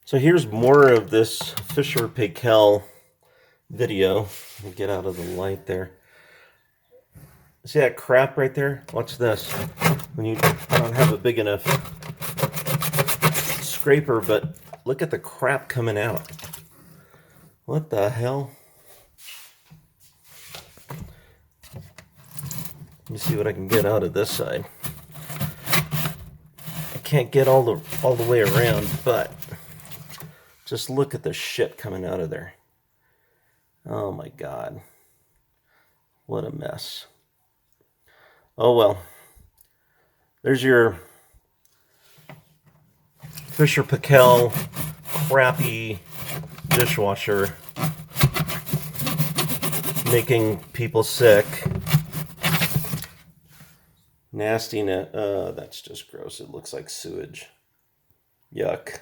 So here's more of this Fisher Paykel video. Let me get out of the light there. See that crap right there? Watch this. I don't have a big enough scraper, but look at the crap coming out. What the hell? Let me see what I can get out of this side. I can't get all the way around, but just look at the shit coming out of there. Oh my God. What a mess. Oh well. There's your Fisher Paykel crappy dishwasher making people sick. Nasty. That's just gross. It looks like sewage. Yuck.